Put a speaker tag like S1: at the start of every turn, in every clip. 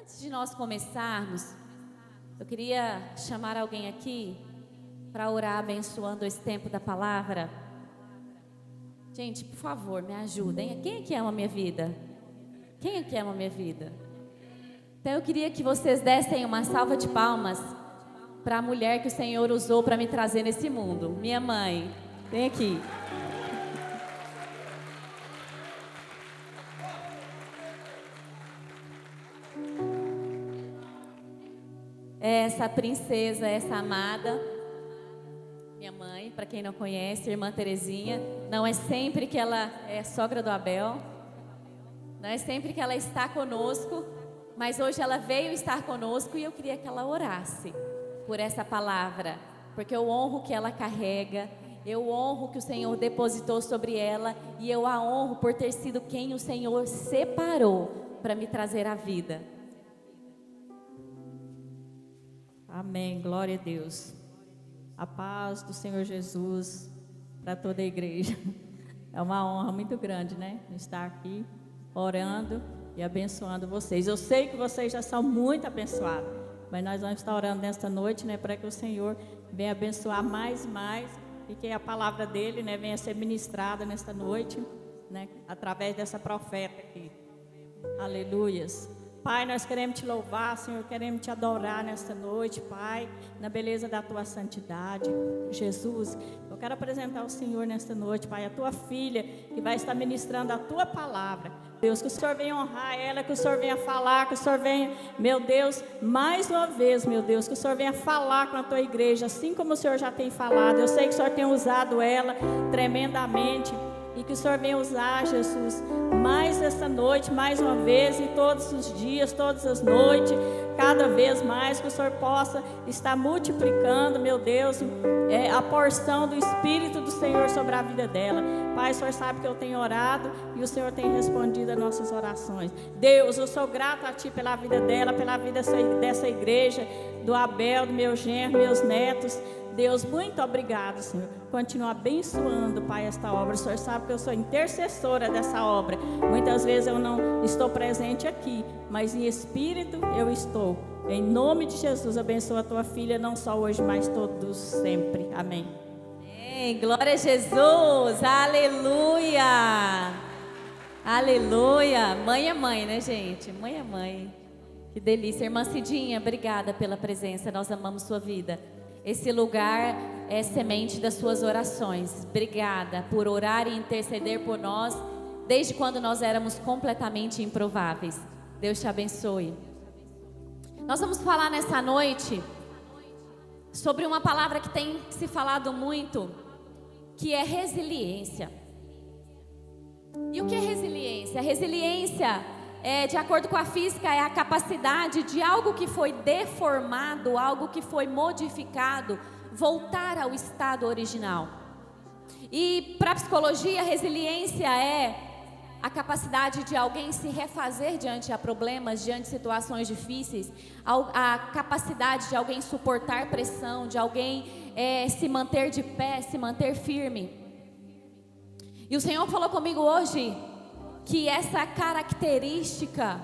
S1: Antes de nós começarmos, eu queria chamar alguém aqui para orar abençoando esse tempo da palavra. Gente, por favor, me ajudem. Quem é que ama a minha vida? Quem é que ama a minha vida? Então eu queria que vocês dessem uma salva de palmas para a mulher que o Senhor usou para me trazer nesse mundo. Minha mãe, vem aqui. Essa princesa, essa amada, minha mãe, para quem não conhece, irmã Terezinha, não é sempre que ela é sogra do Abel, não é sempre que ela está conosco, mas hoje ela veio estar conosco e eu queria que ela orasse por essa palavra, porque eu honro o que ela carrega, eu honro o que o Senhor depositou sobre ela e eu a honro por ter sido quem o Senhor separou para me trazer a vida.
S2: Amém, glória a Deus. A paz do Senhor Jesus para toda a igreja. É uma honra muito grande, né? Estar aqui orando e abençoando vocês. Eu sei que vocês já são muito abençoados, mas nós vamos estar orando nesta noite, né? Para que o Senhor venha abençoar mais e que a palavra dele, né? Venha ser ministrada nesta noite, né? Através dessa profeta aqui. Aleluias. Pai, nós queremos te louvar, Senhor, queremos te adorar nesta noite, Pai, na beleza da tua santidade. Jesus, eu quero apresentar ao Senhor nesta noite, Pai, a tua filha, que vai estar ministrando a tua palavra. Deus, que o Senhor venha honrar ela, que o Senhor venha falar, que o Senhor venha, meu Deus, mais uma vez, meu Deus, que o Senhor venha falar com a tua igreja, assim como o Senhor já tem falado. Eu sei que o Senhor tem usado ela tremendamente. E que o Senhor venha usar, Jesus, mais essa noite, mais uma vez, e todos os dias, todas as noites, cada vez mais, que o Senhor possa estar multiplicando, meu Deus, a porção do Espírito do Senhor sobre a vida dela. Pai, o Senhor sabe que eu tenho orado e o Senhor tem respondido às nossas orações. Deus, eu sou grato a Ti pela vida dela, pela vida dessa igreja, do Abel, do meu genro, meus netos. Deus, muito obrigado, Senhor. Continua abençoando, Pai, esta obra. O Senhor sabe que eu sou intercessora dessa obra. Muitas vezes eu não estou presente aqui, mas em espírito eu estou. Em nome de Jesus, abençoa a tua filha, não só hoje, mas todos sempre. Amém.
S1: Amém. Glória a Jesus. Aleluia. Aleluia. Mãe é mãe, né, gente? Mãe é mãe. Que delícia. Irmã Cidinha, obrigada pela presença. Nós amamos sua vida. Esse lugar é semente das suas orações. Obrigada por orar e interceder por nós, desde quando nós éramos completamente improváveis. Deus te abençoe. Nós vamos falar nessa noite sobre uma palavra que tem se falado muito, que é resiliência. E o que é resiliência? Resiliência, de acordo com a física, é a capacidade de algo que foi deformado, algo que foi modificado, voltar ao estado original. E para a psicologia, resiliência é a capacidade de alguém se refazer diante de problemas, diante de situações difíceis, a capacidade de alguém suportar pressão, de alguém se manter de pé, se manter firme. E o Senhor falou comigo hoje que essa característica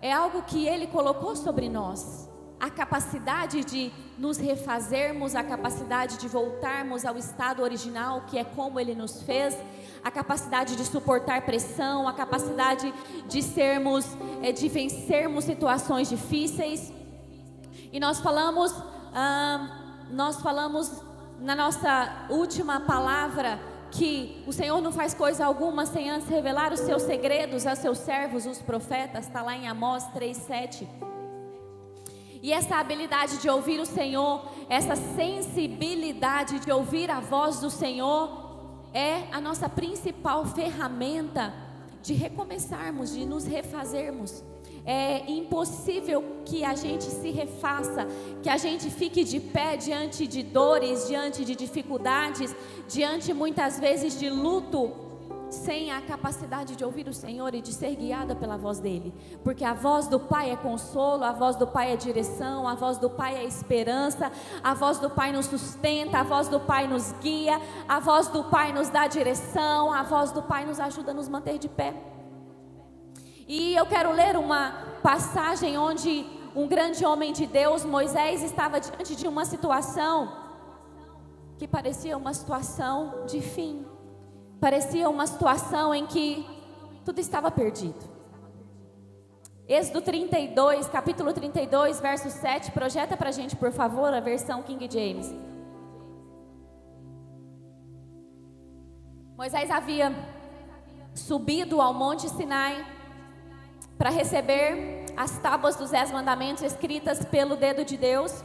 S1: é algo que Ele colocou sobre nós. A capacidade de nos refazermos, a capacidade de voltarmos ao estado original, que é como Ele nos fez, a capacidade de suportar pressão, a capacidade de de vencermos situações difíceis. E nós falamos na nossa última palavra que o Senhor não faz coisa alguma sem antes revelar os seus segredos a seus servos, os profetas. Está lá em Amós 3:7. E essa habilidade de ouvir o Senhor, essa sensibilidade de ouvir a voz do Senhor, é a nossa principal ferramenta de recomeçarmos, de nos refazermos. É impossível que a gente se refaça, que a gente fique de pé diante de dores, diante de dificuldades, diante muitas vezes de luto, sem a capacidade de ouvir o Senhor e de ser guiada pela voz dEle. Porque a voz do Pai é consolo, a voz do Pai é direção, a voz do Pai é esperança, a voz do Pai nos sustenta, a voz do Pai nos guia, a voz do Pai nos dá direção, a voz do Pai nos ajuda a nos manter de pé. E eu quero ler uma passagem onde um grande homem de Deus, Moisés, estava diante de uma situação que parecia uma situação de fim. Parecia uma situação em que tudo estava perdido. Êxodo 32, capítulo 32, verso 7, projeta para a gente, por favor, a versão King James. Moisés havia subido ao Monte Sinai para receber as tábuas dos 10 mandamentos escritas pelo dedo de Deus.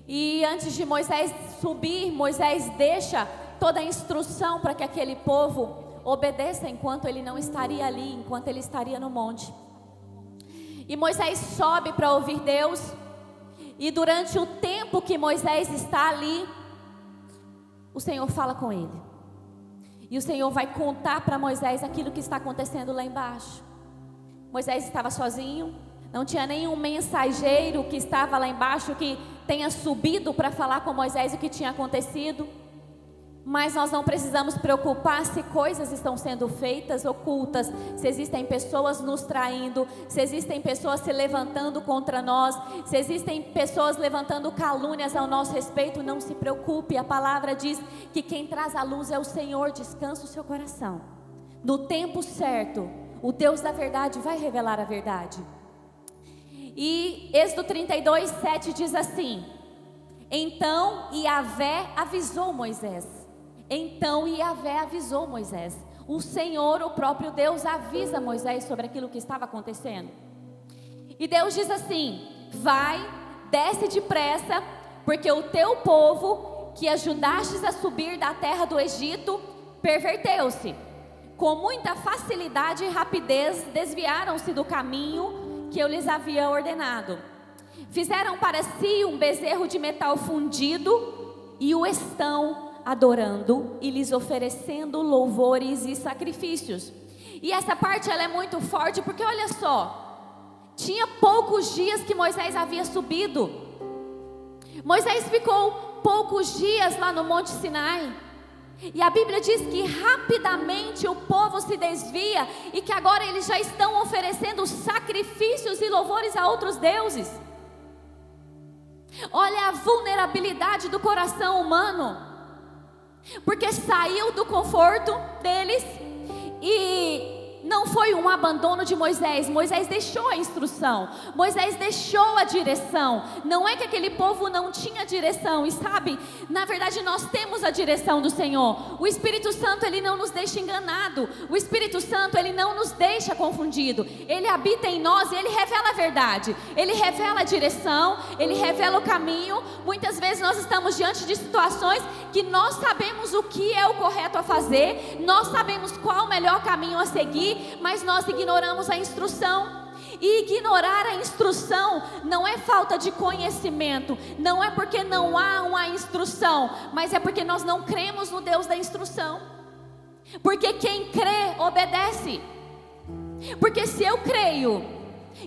S1: E antes de Moisés subir, Moisés deixa toda a instrução para que aquele povo obedeça enquanto ele não estaria ali, enquanto ele estaria no monte. E Moisés sobe para ouvir Deus, e durante o tempo que Moisés está ali, o Senhor fala com ele. E o Senhor vai contar para Moisés aquilo que está acontecendo lá embaixo. Moisés estava sozinho, não tinha nenhum mensageiro que estava lá embaixo que tenha subido para falar com Moisés o que tinha acontecido. Mas nós não precisamos preocupar se coisas estão sendo feitas ocultas, se existem pessoas nos traindo, se existem pessoas se levantando contra nós, se existem pessoas levantando calúnias ao nosso respeito. Não se preocupe, a palavra diz que quem traz a luz é o Senhor. Descansa o seu coração. No tempo certo, o Deus da verdade vai revelar a verdade. E Êxodo 32, 7 diz assim: então Yahvé avisou Moisés. Então Yahvé avisou Moisés. O Senhor, o próprio Deus, avisa Moisés sobre aquilo que estava acontecendo. E Deus diz assim: vai, desce depressa, porque o teu povo, que ajudastes a subir da terra do Egito, perverteu-se. Com muita facilidade e rapidez desviaram-se do caminho que eu lhes havia ordenado. Fizeram para si um bezerro de metal fundido e o estão adorando e lhes oferecendo louvores e sacrifícios. E essa parte ela é muito forte, porque olha só, tinha poucos dias que Moisés havia subido. Moisés ficou poucos dias lá no Monte Sinai. E a Bíblia diz que rapidamente o povo se desvia e que agora eles já estão oferecendo sacrifícios e louvores a outros deuses. Olha a vulnerabilidade do coração humano, porque saiu do conforto deles e não foi um abandono de Moisés. Moisés deixou a instrução, Moisés deixou a direção. Não é que aquele povo não tinha direção. E sabe, na verdade nós temos a direção do Senhor. O Espírito Santo, ele não nos deixa enganado. O Espírito Santo, ele não nos deixa confundido. Ele habita em nós e ele revela a verdade. Ele revela a direção, ele revela o caminho. Muitas vezes nós estamos diante de situações que nós sabemos o que é o correto a fazer, nós sabemos qual o melhor caminho a seguir, mas nós ignoramos a instrução. E ignorar a instrução não é falta de conhecimento, não é porque não há uma instrução, mas é porque nós não cremos no Deus da instrução. Porque quem crê, obedece. Porque se eu creio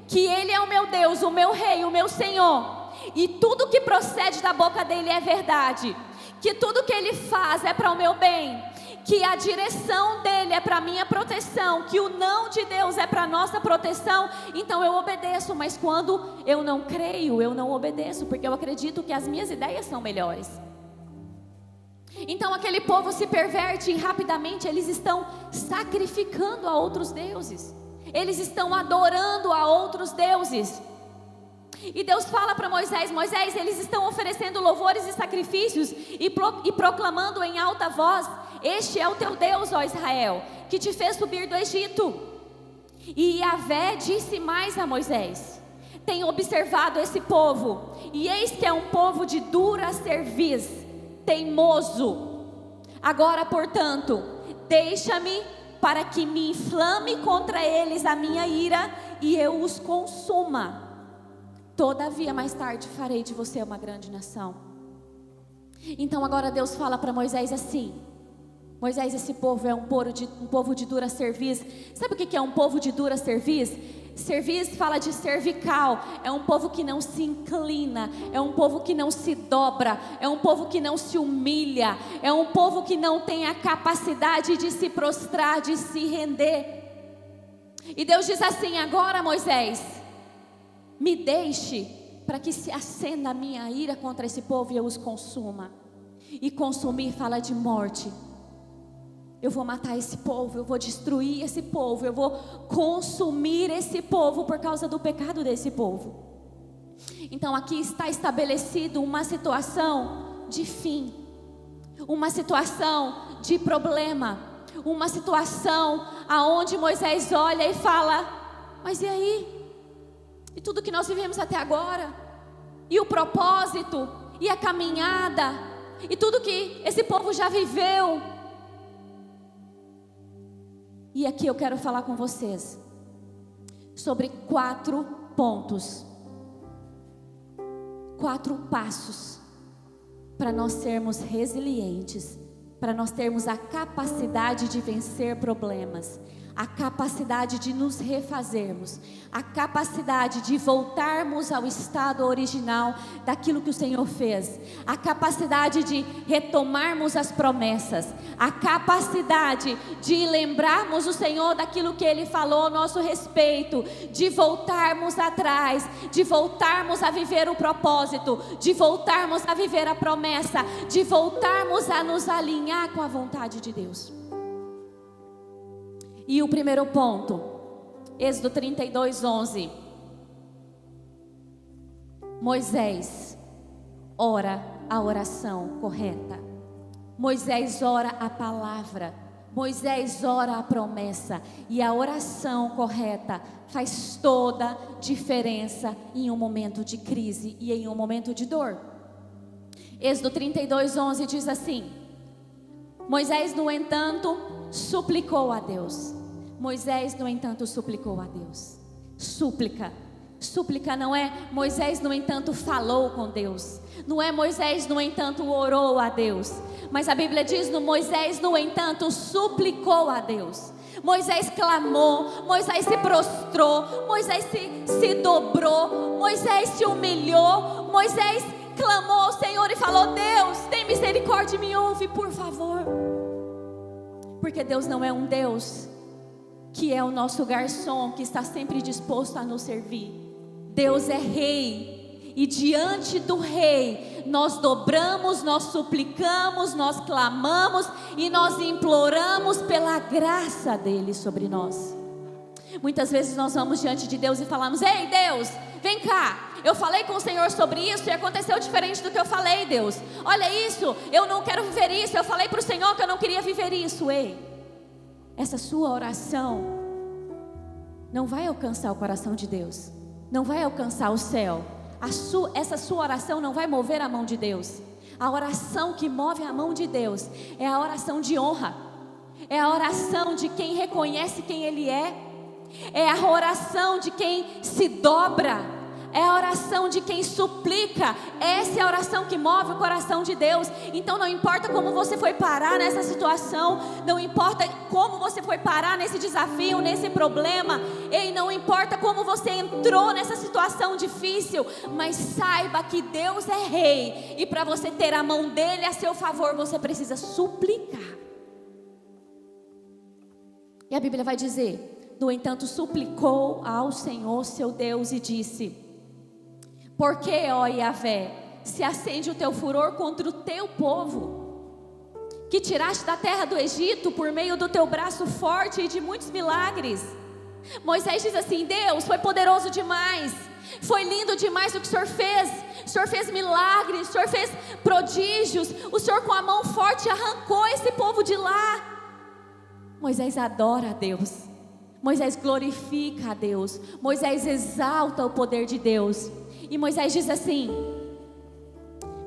S1: que Ele é o meu Deus, o meu Rei, o meu Senhor, e tudo que procede da boca dEle é verdade, que tudo que Ele faz é para o meu bem, que a direção dEle é para a minha proteção, que o não de Deus é para a nossa proteção, então eu obedeço. Mas quando eu não creio, eu não obedeço, porque eu acredito que as minhas ideias são melhores. Então aquele povo se perverte e rapidamente eles estão sacrificando a outros deuses, eles estão adorando a outros deuses. E Deus fala para Moisés: Moisés, eles estão oferecendo louvores e sacrifícios e proclamando em alta voz: este é o teu Deus, ó Israel, que te fez subir do Egito. E Yahvé disse mais a Moisés: tenho observado esse povo, e eis que é um povo de dura cerviz, teimoso. Agora, portanto, deixa-me para que me inflame contra eles a minha ira e eu os consuma. Todavia mais tarde farei de você uma grande nação. Então agora Deus fala para Moisés assim: Moisés, esse povo é um povo de dura cerviz. Sabe o que é um povo de dura cerviz? Cerviz fala de cervical. É um povo que não se inclina, é um povo que não se dobra, é um povo que não se humilha, é um povo que não tem a capacidade de se prostrar, de se render. E Deus diz assim: agora, Moisés, me deixe para que se acenda a minha ira contra esse povo e eu os consuma. E consumir fala de morte. Eu vou matar esse povo, eu vou destruir esse povo, eu vou consumir esse povo por causa do pecado desse povo. Então aqui está estabelecido uma situação de fim, uma situação de problema, uma situação aonde Moisés olha e fala: mas e aí? E tudo que nós vivemos até agora? E o propósito? E a caminhada? E tudo que esse povo já viveu? E aqui eu quero falar com vocês sobre 4 pontos, 4 passos para nós sermos resilientes, para nós termos a capacidade de vencer problemas, a capacidade de nos refazermos, a capacidade de voltarmos ao estado original daquilo que o Senhor fez, a capacidade de retomarmos as promessas, a capacidade de lembrarmos o Senhor daquilo que Ele falou a nosso respeito, de voltarmos atrás, de voltarmos a viver o propósito, de voltarmos a viver a promessa, de voltarmos a nos alinhar com a vontade de Deus. E o primeiro ponto, Êxodo 32:11. Moisés ora a oração correta. Moisés ora a palavra. Moisés ora a promessa. E a oração correta faz toda diferença em um momento de crise e em um momento de dor. Êxodo 32:11 diz assim: Moisés, no entanto, suplicou a Deus. Moisés, no entanto, suplicou a Deus. Súplica não é Moisés, no entanto, falou com Deus. Não é Moisés, no entanto, orou a Deus. Mas a Bíblia diz: Moisés, no entanto, suplicou a Deus. Moisés clamou, Moisés se prostrou, Moisés se dobrou, Moisés se humilhou, Moisés clamou ao Senhor e falou: Deus, tem misericórdia e me ouve, por favor. Porque Deus não é um Deus que é o nosso garçom, que está sempre disposto a nos servir. Deus é rei, e diante do rei, nós dobramos, nós suplicamos, nós clamamos e nós imploramos pela graça dele sobre nós. Muitas vezes nós vamos diante de Deus e falamos: ei Deus, vem cá, eu falei com o Senhor sobre isso e aconteceu diferente do que eu falei, Deus. Olha isso, eu não quero viver isso, eu falei para o Senhor que eu não queria viver isso. Ei, essa sua oração não vai alcançar o coração de Deus, não vai alcançar o céu. Essa sua oração não vai mover a mão de Deus. A oração que move a mão de Deus é a oração de honra, é a oração de quem reconhece quem Ele é a oração de quem se dobra, é a oração de quem suplica. Essa é a oração que move o coração de Deus. Então não importa como você foi parar nessa situação, não importa como você foi parar nesse desafio, nesse problema, e não importa como você entrou nessa situação difícil, mas saiba que Deus é rei, e para você ter a mão dele a seu favor, você precisa suplicar. E a Bíblia vai dizer: no entanto, suplicou ao Senhor seu Deus e disse: por que, ó Yahvé, se acende o teu furor contra o teu povo, que tiraste da terra do Egito por meio do teu braço forte e de muitos milagres? Moisés diz assim: Deus, foi poderoso demais, foi lindo demais o que o Senhor fez. O Senhor fez milagres, o Senhor fez prodígios, o Senhor com a mão forte arrancou esse povo de lá. Moisés adora a Deus, Moisés glorifica a Deus, Moisés exalta o poder de Deus. E Moisés diz assim: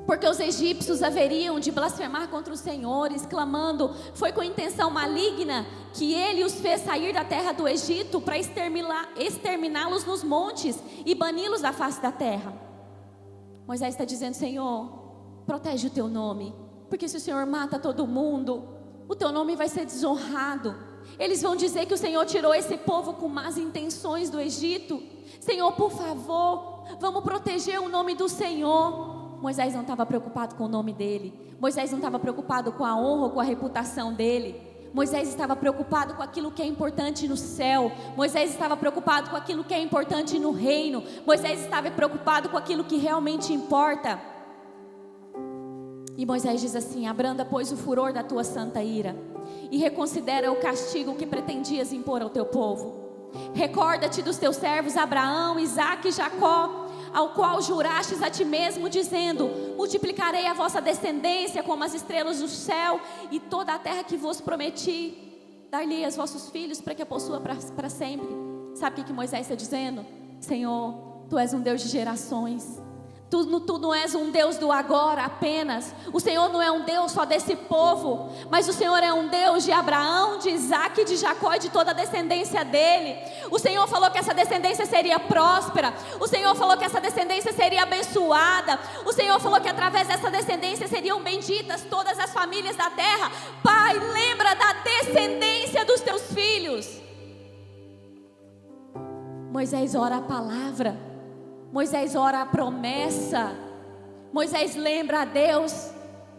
S1: porque os egípcios haveriam de blasfemar contra os senhores, clamando, foi com intenção maligna que ele os fez sair da terra do Egito para exterminá-los nos montes e bani-los da face da terra. Moisés está dizendo: Senhor, protege o teu nome, porque se o Senhor mata todo mundo, o teu nome vai ser desonrado. Eles vão dizer que o Senhor tirou esse povo com más intenções do Egito. Senhor, por favor, vamos proteger o nome do Senhor. Moisés não estava preocupado com o nome dele. Moisés não estava preocupado com a honra ou com a reputação dele. Moisés estava preocupado com aquilo que é importante no céu. Moisés estava preocupado com aquilo que é importante no reino. Moisés estava preocupado com aquilo que realmente importa. E Moisés diz assim: abranda, pois, o furor da tua santa ira, e reconsidera o castigo que pretendias impor ao teu povo. Recorda-te dos teus servos Abraão, Isaque e Jacó, ao qual jurastes a ti mesmo, dizendo: multiplicarei a vossa descendência como as estrelas do céu, e toda a terra que vos prometi, dar-lhe aos vossos filhos, para que a possua para sempre. Sabe o que Moisés está dizendo? Senhor, tu és um Deus de gerações. Tu não és um Deus do agora apenas. O Senhor não é um Deus só desse povo, mas o Senhor é um Deus de Abraão, de Isaque, de Jacó e de toda a descendência dele. O Senhor falou que essa descendência seria próspera. O Senhor falou que essa descendência seria abençoada. O Senhor falou que através dessa descendência seriam benditas todas as famílias da terra. Pai, lembra da descendência dos teus filhos. Moisés ora a palavra. Moisés ora a promessa. Moisés lembra a Deus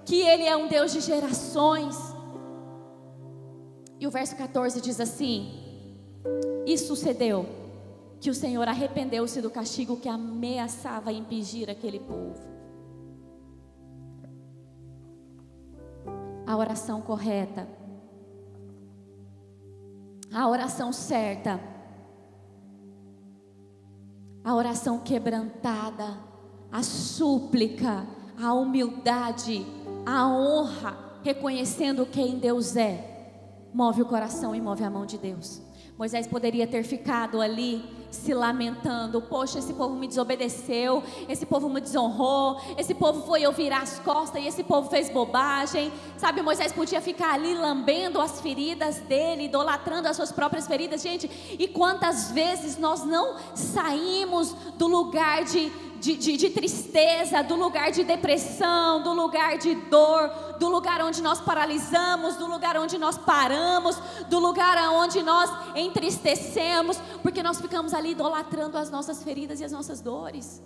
S1: que Ele é um Deus de gerações. E o verso 14 diz assim: e sucedeu que o Senhor arrependeu-se do castigo que ameaçava impingir aquele povo. A oração correta, a oração certa, a oração quebrantada, a súplica, a humildade, a honra, reconhecendo quem Deus é, move o coração e move a mão de Deus. Moisés poderia ter ficado ali se lamentando: poxa, esse povo me desobedeceu, esse povo me desonrou, esse povo foi eu virar as costas e esse povo fez bobagem. Sabe, Moisés podia ficar ali lambendo as feridas dele, idolatrando as suas próprias feridas. Gente, e quantas vezes nós não saímos do lugar de tristeza, do lugar de depressão, do lugar de dor, do lugar onde nós paralisamos, do lugar onde nós paramos, do lugar onde nós entristecemos, porque nós ficamos ali idolatrando as nossas feridas e as nossas dores.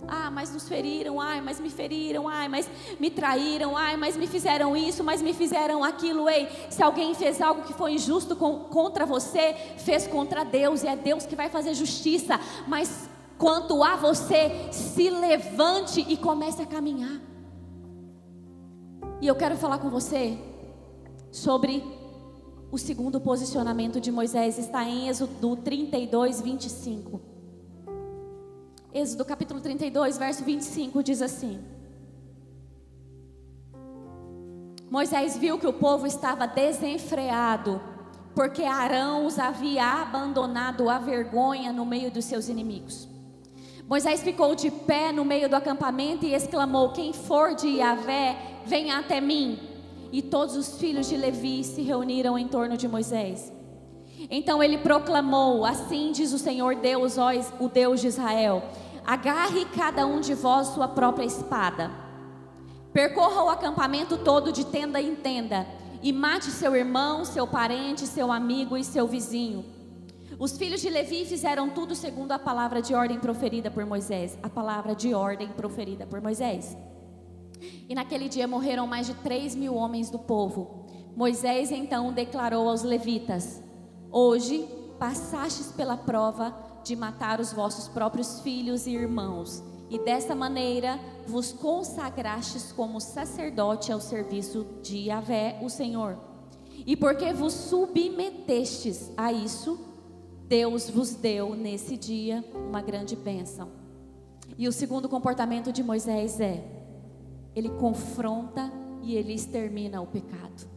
S1: Ah, mas nos feriram, ai, mas me feriram, ai, mas me traíram, ai, mas me fizeram isso, mas me fizeram aquilo. Ei, se alguém fez algo que foi injusto contra você, fez contra Deus, e é Deus que vai fazer justiça. Mas quanto a você, se levante e comece a caminhar. E eu quero falar com você sobre o segundo posicionamento de Moisés. Está em Êxodo 32, 25. Êxodo capítulo 32, verso 25 diz assim: Moisés viu que o povo estava desenfreado, porque Arão os havia abandonado à vergonha no meio dos seus inimigos. Moisés ficou de pé no meio do acampamento e exclamou: quem for de Yahvé, venha até mim. E todos os filhos de Levi se reuniram em torno de Moisés. Então ele proclamou: assim diz o Senhor Deus, o Deus de Israel: agarre cada um de vós sua própria espada, percorra o acampamento todo de tenda em tenda, e mate seu irmão, seu parente, seu amigo e seu vizinho. Os filhos de Levi fizeram tudo segundo a palavra de ordem proferida por Moisés. A palavra de ordem proferida por Moisés. E naquele dia morreram mais de 3.000 homens do povo. Moisés então declarou aos levitas: hoje passastes pela prova de matar os vossos próprios filhos e irmãos, e dessa maneira vos consagrastes como sacerdote ao serviço de Yahvé, o Senhor. E porque vos submetestes a isso, Deus vos deu nesse dia uma grande bênção. E o segundo comportamento de Moisés é: ele confronta e ele extermina o pecado.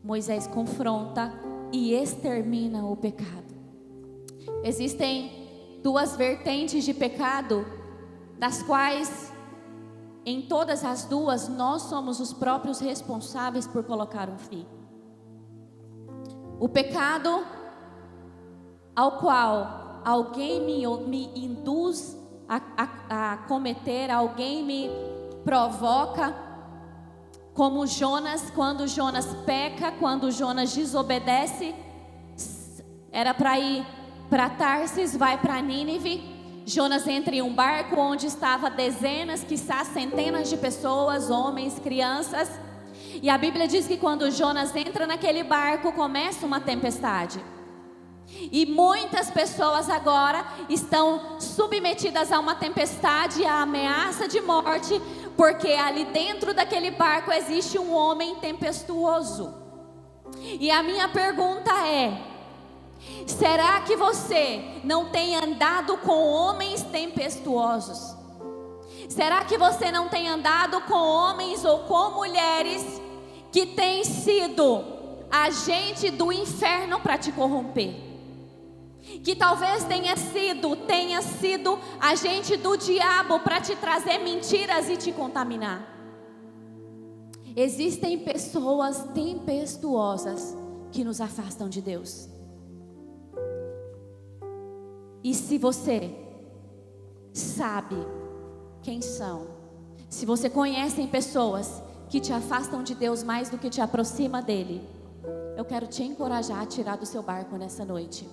S1: Moisés confronta e extermina o pecado. Existem duas vertentes de pecado, das quais, em todas as duas, nós somos os próprios responsáveis por colocar um fim. O pecado ao qual alguém me induz a cometer, alguém me provoca, como Jonas, quando Jonas peca, quando Jonas desobedece, era para ir para Tarsis, vai para Nínive. Jonas entra em um barco onde estava dezenas, quiçá centenas de pessoas, homens, crianças. E a Bíblia diz que quando Jonas entra naquele barco, começa uma tempestade. E muitas pessoas agora estão submetidas a uma tempestade, a ameaça de morte, porque ali dentro daquele barco existe um homem tempestuoso. E a minha pergunta é: será que você não tem andado com homens tempestuosos? Será que você não tem andado com homens ou com mulheres que têm sido agente do inferno para te corromper? Que talvez tenha sido agente do diabo para te trazer mentiras e te contaminar. Existem pessoas tempestuosas que nos afastam de Deus. E se você sabe quem são, se você conhece pessoas que te afastam de Deus mais do que te aproxima dele, eu quero te encorajar a tirar do seu barco nessa noite.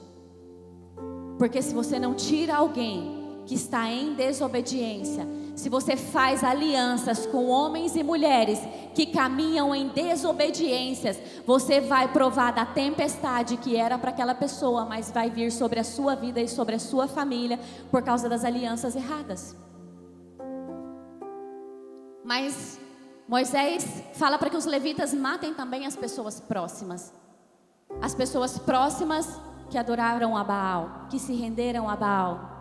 S1: Porque se você não tira alguém que está em desobediência, se você faz alianças com homens e mulheres que caminham em desobediências, você vai provar da tempestade que era para aquela pessoa, mas vai vir sobre a sua vida e sobre a sua família por causa das alianças erradas. Mas Moisés fala para que os levitas matem também as pessoas próximas. As pessoas próximas que adoraram a Baal, que se renderam a Baal.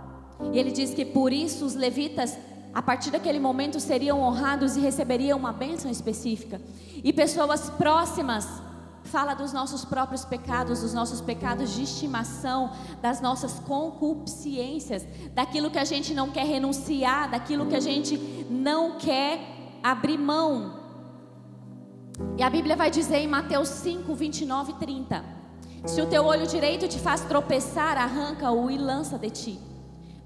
S1: E ele diz que por isso os levitas, a partir daquele momento, seriam honrados e receberiam uma bênção específica. E pessoas próximas, fala dos nossos próprios pecados, dos nossos pecados de estimação, das nossas concupiscências, daquilo que a gente não quer renunciar, daquilo que a gente não quer abrir mão. E a Bíblia vai dizer em Mateus 5, 29 e 30: se o teu olho direito te faz tropeçar, arranca-o e lança de ti,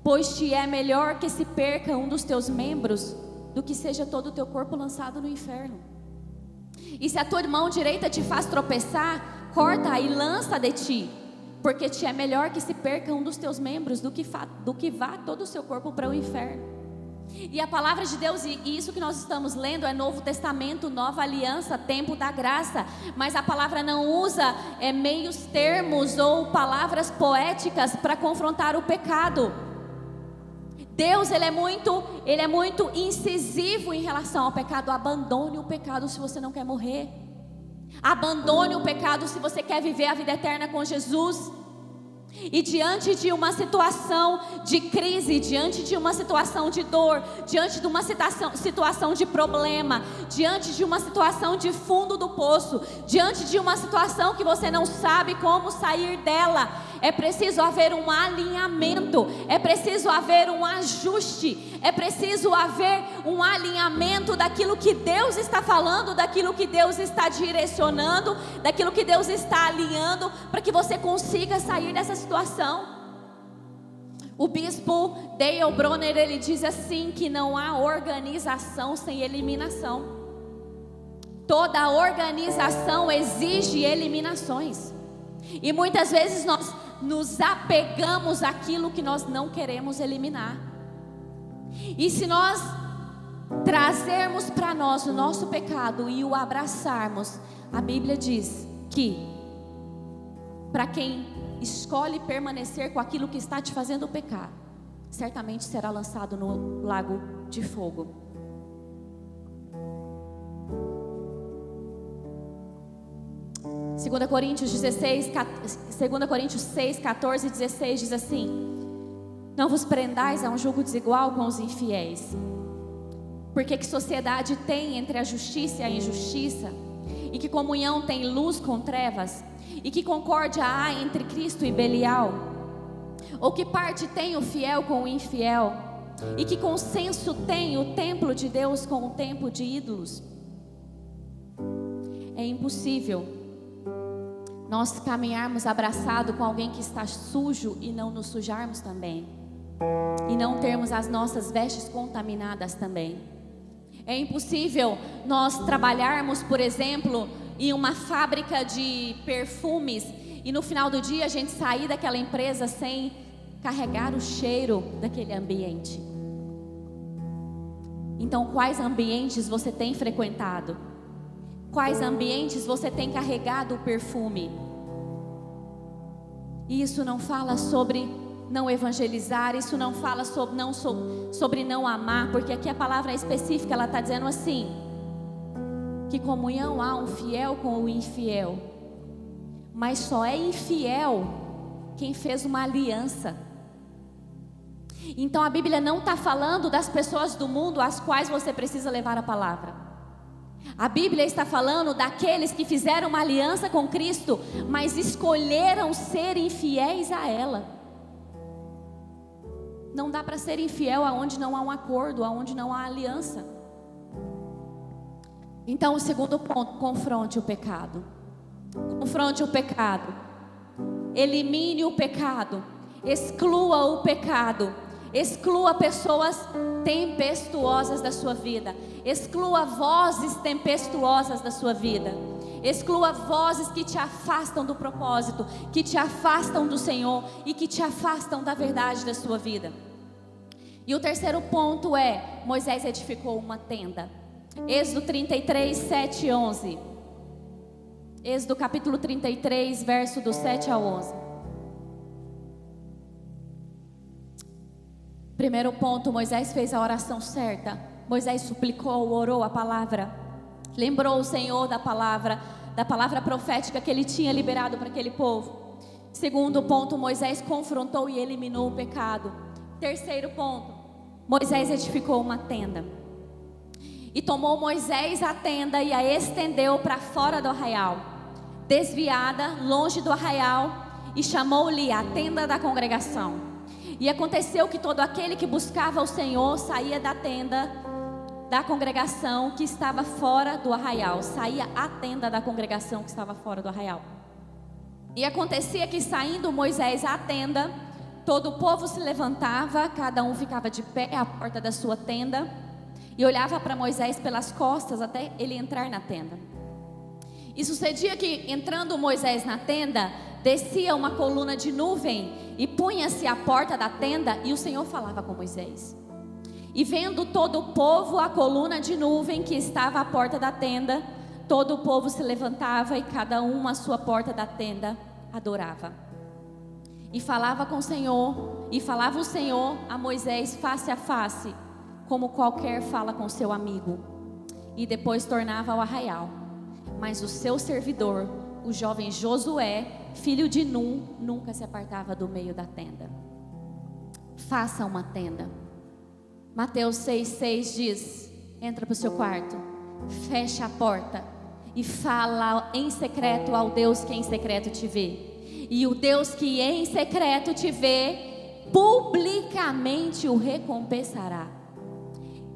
S1: pois te é melhor que se perca um dos teus membros do que seja todo o teu corpo lançado no inferno. E se a tua mão direita te faz tropeçar, corta-a e lança de ti, porque te é melhor que se perca um dos teus membros do que vá todo o seu corpo para o inferno. E a palavra de Deus, e isso que nós estamos lendo é Novo Testamento, Nova Aliança, tempo da graça, mas a palavra não usa meios termos ou palavras poéticas para confrontar o pecado. Deus, ele é muito incisivo em relação ao pecado. Abandone o pecado se você não quer morrer. Abandone o pecado se você quer viver a vida eterna com Jesus. E diante de uma situação de crise, diante de uma situação de dor, diante de uma situação de problema, diante de uma situação de fundo do poço, diante de uma situação que você não sabe como sair dela, é preciso haver um alinhamento, é preciso haver um ajuste, é preciso haver um alinhamento daquilo que Deus está falando, daquilo que Deus está direcionando, daquilo que Deus está alinhando, para que você consiga sair dessa situação. O bispo Dale Bronner, ele diz assim, que não há organização sem eliminação. Toda organização exige eliminações. E muitas vezes nós nos apegamos àquilo que nós não queremos eliminar. E se nós trazermos para nós o nosso pecado e o abraçarmos, a Bíblia diz que para quem escolhe permanecer com aquilo que está te fazendo pecar, certamente será lançado no lago de fogo. Segunda Coríntios 6, 14 e 16 diz assim: não vos prendais a um jugo desigual com os infiéis, porque que sociedade tem entre a justiça e a injustiça? E que comunhão tem luz com trevas? E que concórdia há entre Cristo e Belial? Ou que parte tem o fiel com o infiel? E que consenso tem o templo de Deus com o templo de ídolos? É impossível nós caminharmos abraçado com alguém que está sujo e não nos sujarmos também, e não termos as nossas vestes contaminadas também. É impossível nós trabalharmos, por exemplo, em uma fábrica de perfumes e no final do dia a gente sair daquela empresa sem carregar o cheiro daquele ambiente. Então, quais ambientes você tem frequentado? quais ambientes você tem carregado o perfume. E isso não fala sobre não evangelizar, isso não fala sobre não amar, porque aqui a palavra é específica, ela está dizendo assim, que comunhão há um fiel com o infiel, mas só é infiel quem fez uma aliança. Então a Bíblia não está falando das pessoas do mundo às quais você precisa levar a palavra. A Bíblia está falando daqueles que fizeram uma aliança com Cristo, mas escolheram ser infiéis a ela. Não dá para ser infiel aonde não há um acordo, aonde não há aliança. Então o segundo ponto, confronte o pecado. Confronte o pecado. Elimine o pecado. Exclua o pecado. Exclua pessoas tempestuosas da sua vida. Exclua vozes tempestuosas da sua vida. Exclua vozes que te afastam do propósito, que te afastam do Senhor e que te afastam da verdade da sua vida. E o terceiro ponto é: Moisés edificou uma tenda. Êxodo 33, 7 e 11. Êxodo capítulo 33, verso do 7 ao 11. Primeiro ponto, Moisés fez a oração certa. Moisés suplicou, orou a palavra. Lembrou o Senhor da palavra profética que ele tinha liberado para aquele povo. Segundo ponto, Moisés confrontou e eliminou o pecado. Terceiro ponto, Moisés edificou uma tenda. E tomou Moisés a tenda e a estendeu para fora do arraial, desviada, longe do arraial, e chamou-lhe a tenda da congregação. E aconteceu que todo aquele que buscava o Senhor saía da tenda da congregação que estava fora do arraial. Saía a tenda da congregação que estava fora do arraial. E acontecia que, saindo Moisés à tenda, todo o povo se levantava, cada um ficava de pé à porta da sua tenda e olhava para Moisés pelas costas até ele entrar na tenda. E sucedia que, entrando Moisés na tenda, descia uma coluna de nuvem e punha-se à porta da tenda, e o Senhor falava com Moisés. E vendo todo o povo a coluna de nuvem que estava à porta da tenda, todo o povo se levantava e cada um à sua porta da tenda adorava. E falava com o Senhor, e falava o Senhor a Moisés face a face, como qualquer fala com seu amigo. E depois tornava ao arraial. Mas o seu servidor, o jovem Josué, filho de Nun, nunca se apartava do meio da tenda. Faça uma tenda. Mateus 6,6 diz: entra para o seu quarto, fecha a porta e fala em secreto ao Deus que em secreto te vê. E o Deus que em secreto te vê, publicamente o recompensará.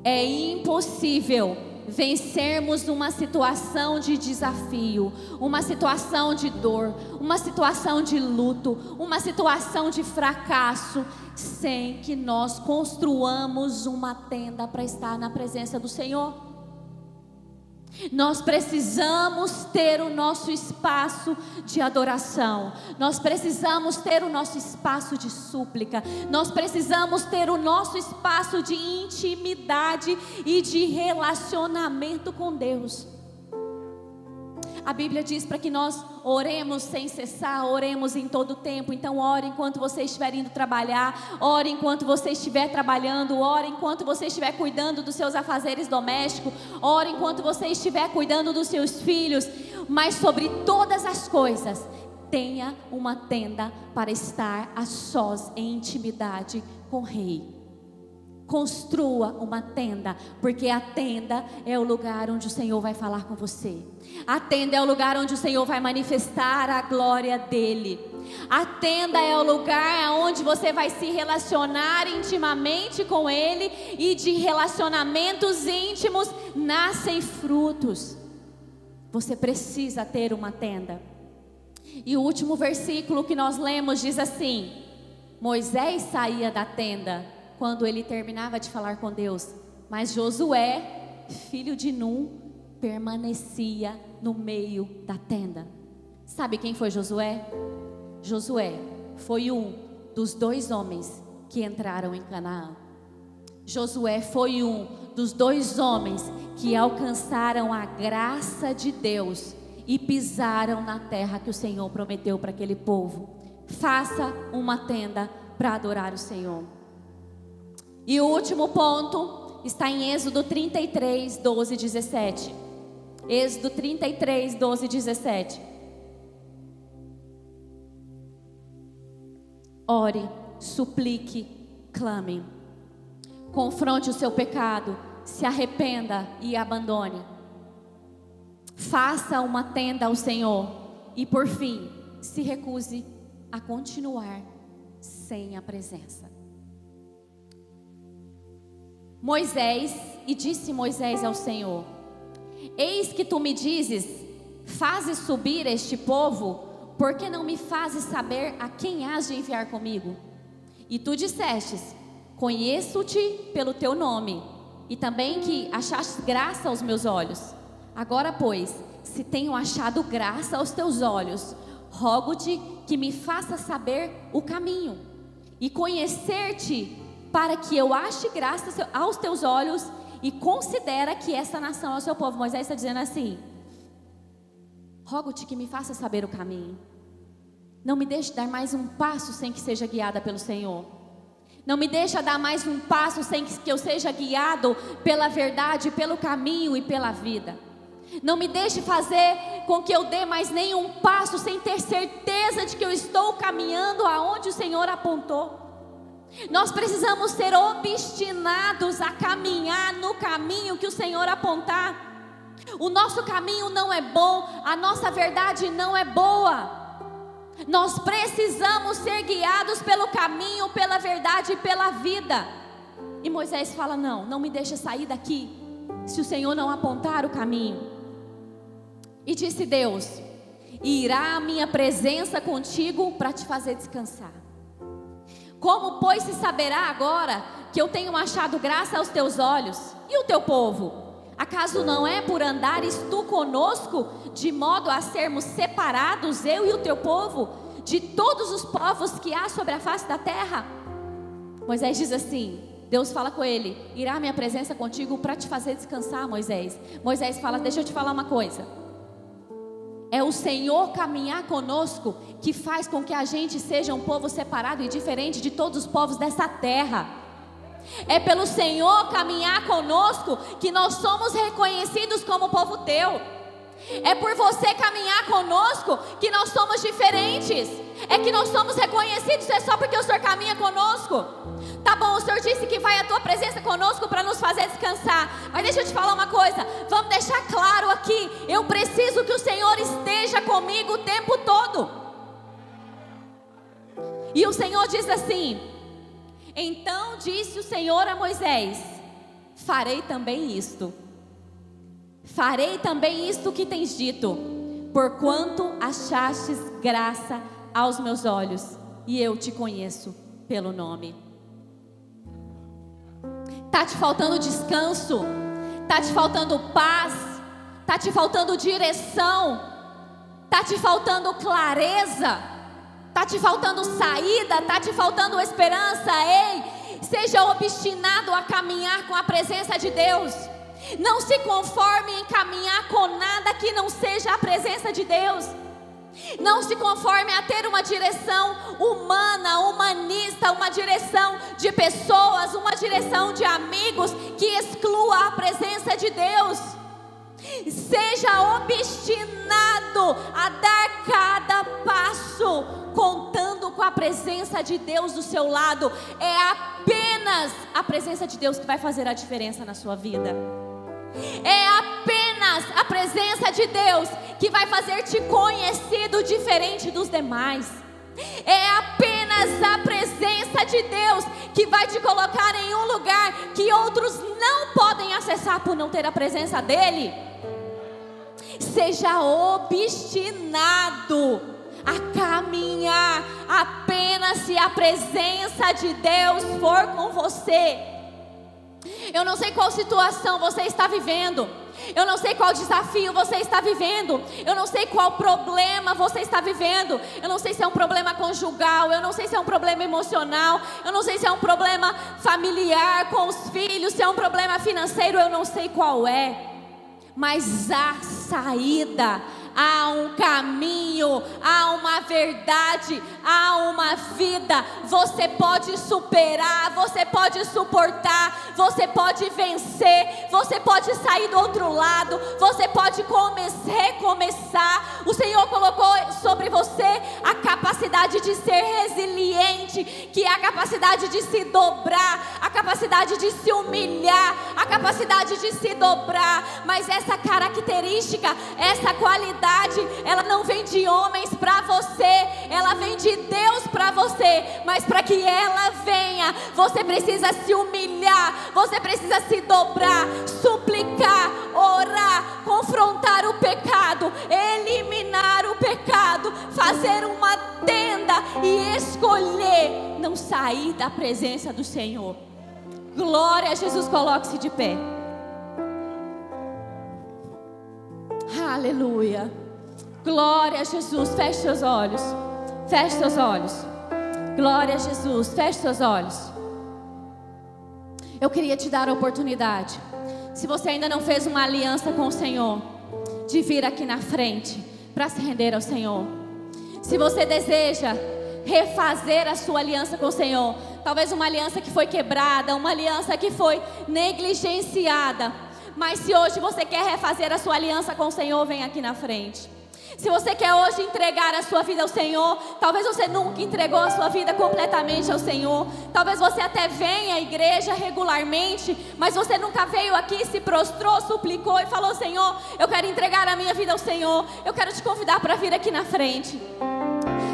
S1: É impossível vencermos uma situação de desafio, uma situação de dor, uma situação de luto, uma situação de fracasso, sem que nós construamos uma tenda para estar na presença do Senhor. Nós precisamos ter o nosso espaço de adoração. Nós precisamos ter o nosso espaço de súplica. Nós precisamos ter o nosso espaço de intimidade e de relacionamento com Deus. A Bíblia diz para que nós oremos sem cessar, oremos em todo o tempo. Então ore enquanto você estiver indo trabalhar, ore enquanto você estiver trabalhando, ore enquanto você estiver cuidando dos seus afazeres domésticos, ore enquanto você estiver cuidando dos seus filhos. Mas sobre todas as coisas, tenha uma tenda para estar a sós em intimidade com o Rei. Construa uma tenda, porque a tenda é o lugar onde o Senhor vai falar com você. A tenda é o lugar onde o Senhor vai manifestar a glória dEle. A tenda é o lugar onde você vai se relacionar intimamente com Ele, e de relacionamentos íntimos nascem frutos. Você precisa ter uma tenda. E o último versículo que nós lemos diz assim: Moisés saía da tenda quando ele terminava de falar com Deus, mas Josué, filho de Nun, permanecia no meio da tenda. Sabe quem foi Josué? Josué foi um dos 2 homens que entraram em Canaã. Josué foi um dos 2 homens que alcançaram a graça de Deus e pisaram na terra que o Senhor prometeu para aquele povo. Faça uma tenda para adorar o Senhor. E o último ponto está em Êxodo 33, 12 e 17. Êxodo 33, 12 e 17. Ore, suplique, clame. Confronte o seu pecado, se arrependa e abandone. Faça uma tenda ao Senhor e, por fim, se recuse a continuar sem a presença. E disse Moisés ao Senhor: eis que tu me dizes, fazes subir este povo, por que não me fazes saber a quem has de enviar comigo? E tu dissestes: conheço-te pelo teu nome, e também que achaste graça aos meus olhos. Agora, pois, se tenho achado graça aos teus olhos, rogo-te que me faça saber o caminho, e conhecer-te, para que eu ache graça aos teus olhos, e considera que esta nação é o seu povo. Moisés está dizendo assim: rogo-te que me faça saber o caminho. Não me deixe dar mais um passo sem que seja guiada pelo Senhor. Não me deixa dar mais um passo sem que eu seja guiado pela verdade, pelo caminho e pela vida. Não me deixe fazer com que eu dê mais nenhum passo sem ter certeza de que eu estou caminhando aonde o Senhor apontou. Nós precisamos ser obstinados a caminhar no caminho que o Senhor apontar. O nosso caminho não é bom, a nossa verdade não é boa. Nós precisamos ser guiados pelo caminho, pela verdade e pela vida. E Moisés fala: não me deixa sair daqui se o Senhor não apontar o caminho. E disse Deus: irá a minha presença contigo para te fazer descansar. Como, pois, se saberá agora que eu tenho achado graça aos teus olhos? E o teu povo? Acaso não é por andares tu conosco, de modo a sermos separados, eu e o teu povo, de todos os povos que há sobre a face da terra? Moisés diz assim, Deus fala com ele: irá a minha presença contigo para te fazer descansar, Moisés. Moisés fala: deixa eu te falar uma coisa. É o Senhor caminhar conosco que faz com que a gente seja um povo separado e diferente de todos os povos dessa terra. É pelo Senhor caminhar conosco que nós somos reconhecidos como povo teu. É por você caminhar conosco que nós somos diferentes. É que nós somos reconhecidos. É só porque o Senhor caminha conosco. Tá bom, o Senhor disse que vai a tua presença conosco para nos fazer descansar. Mas deixa eu te falar uma coisa. Vamos deixar claro aqui: eu preciso que o Senhor esteja comigo o tempo todo. E o Senhor diz assim: então disse o Senhor a Moisés: farei também isto. Farei também isto que tens dito, porquanto achastes graça aos meus olhos, e eu te conheço pelo nome. Está te faltando descanso, está te faltando paz, está te faltando direção, está te faltando clareza, está te faltando saída, está te faltando esperança. Ei, seja obstinado a caminhar com a presença de Deus. Não se conforme em caminhar com nada que não seja a presença de Deus. Não se conforme a ter uma direção humana, humanista, uma direção de pessoas, uma direção de amigos que exclua a presença de Deus. Seja obstinado a dar cada passo contando com a presença de Deus do seu lado. É apenas a presença de Deus que vai fazer a diferença na sua vida. É apenas a presença de Deus que vai fazer-te conhecido diferente dos demais. É apenas a presença de Deus que vai te colocar em um lugar que outros não podem acessar por não ter a presença dEle. Seja obstinado a caminhar apenas se a presença de Deus for com você. Eu não sei qual situação você está vivendo, Eu não sei qual desafio você está vivendo. Eu não sei qual problema você está vivendo. Eu não sei se é um problema conjugal. Eu não sei se é um problema emocional. Eu não sei se é um problema familiar com os filhos. Se é um problema financeiro. Eu não sei qual é. Mas há saída. Há um caminho, há uma verdade, há uma vida. Você pode superar, você pode suportar, você pode vencer, você pode sair do outro lado, você pode recomeçar. O Senhor colocou sobre você a capacidade de ser resiliente, que é a capacidade de se dobrar, a capacidade de se humilhar, a capacidade de se dobrar. Mas essa característica, essa qualidade, ela não vem de homens para você, ela vem de Deus para você. Mas para que ela venha, você precisa se humilhar, você precisa se dobrar, suplicar, orar, confrontar o pecado, eliminar o pecado, fazer uma tenda e escolher não sair da presença do Senhor. Glória a Jesus, coloque-se de pé. Aleluia. Glória a Jesus, feche seus olhos. Feche seus olhos. Glória a Jesus, feche seus olhos. Eu queria te dar a oportunidade, se você ainda não fez uma aliança com o Senhor, de vir aqui na frente para se render ao Senhor. Se você deseja refazer a sua aliança com o Senhor, talvez uma aliança que foi quebrada, uma aliança que foi negligenciada, mas se hoje você quer refazer a sua aliança com o Senhor, vem aqui na frente. Se você quer hoje entregar a sua vida ao Senhor, talvez você nunca entregou a sua vida completamente ao Senhor, talvez você até venha à igreja regularmente, mas você nunca veio aqui, se prostrou, suplicou e falou: Senhor, eu quero entregar a minha vida ao Senhor. Eu quero te convidar para vir aqui na frente.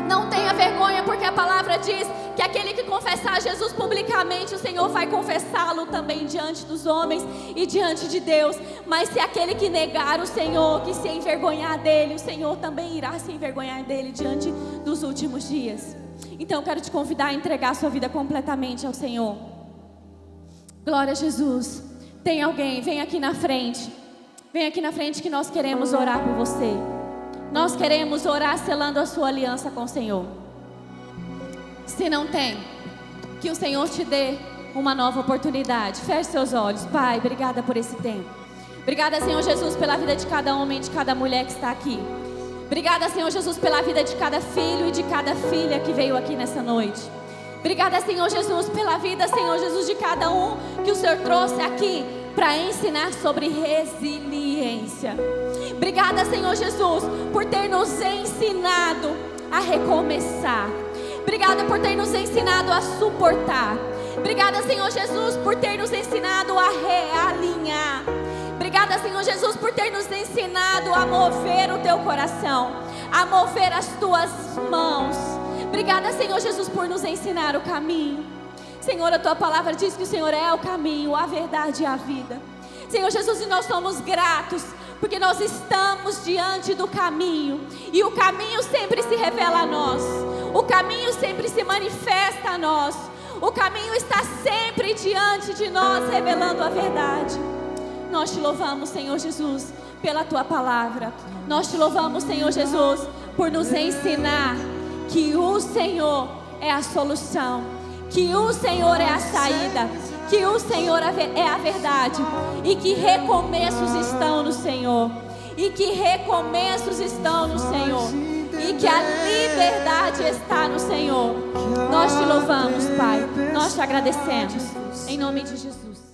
S1: Não tenha vergonha, porque a palavra diz que aquele que confessar Jesus publicamente, o Senhor vai confessá-lo também diante dos homens e diante de Deus. Mas se aquele que negar o Senhor, que se envergonhar dele, o Senhor também irá se envergonhar dele diante dos últimos dias. Então eu quero te convidar a entregar a sua vida completamente ao Senhor. Glória a Jesus. Tem alguém? Vem aqui na frente. Vem aqui na frente que nós queremos orar por você. Nós queremos orar selando a sua aliança com o Senhor. Se não tem, que o Senhor te dê uma nova oportunidade. Feche seus olhos. Pai, obrigada por esse tempo. Obrigada, Senhor Jesus, pela vida de cada homem e de cada mulher que está aqui. Obrigada, Senhor Jesus, pela vida de cada filho e de cada filha que veio aqui nessa noite. Obrigada, Senhor Jesus, pela vida, Senhor Jesus, de cada um que o Senhor trouxe aqui para ensinar sobre resiliência. Obrigada, Senhor Jesus, por ter nos ensinado a recomeçar. Obrigada por ter nos ensinado a suportar. Obrigada, Senhor Jesus, por ter nos ensinado a realinhar. Obrigada, Senhor Jesus, por ter nos ensinado a mover o teu coração, a mover as tuas mãos. Obrigada, Senhor Jesus, por nos ensinar o caminho. Senhor, a tua palavra diz que o Senhor é o caminho, a verdade e a vida. Senhor Jesus, e nós somos gratos, porque nós estamos diante do caminho, e o caminho sempre se revela a nós, o caminho sempre se manifesta a nós, o caminho está sempre diante de nós, revelando a verdade. Nós te louvamos, Senhor Jesus, pela tua palavra. Nós te louvamos, Senhor Jesus, por nos ensinar que o Senhor é a solução, que o Senhor é a saída, que o Senhor é a verdade, e que recomeços estão no Senhor, e que recomeços estão no Senhor, e que a liberdade está no Senhor. Nós te louvamos, Pai, nós te agradecemos, em nome de Jesus.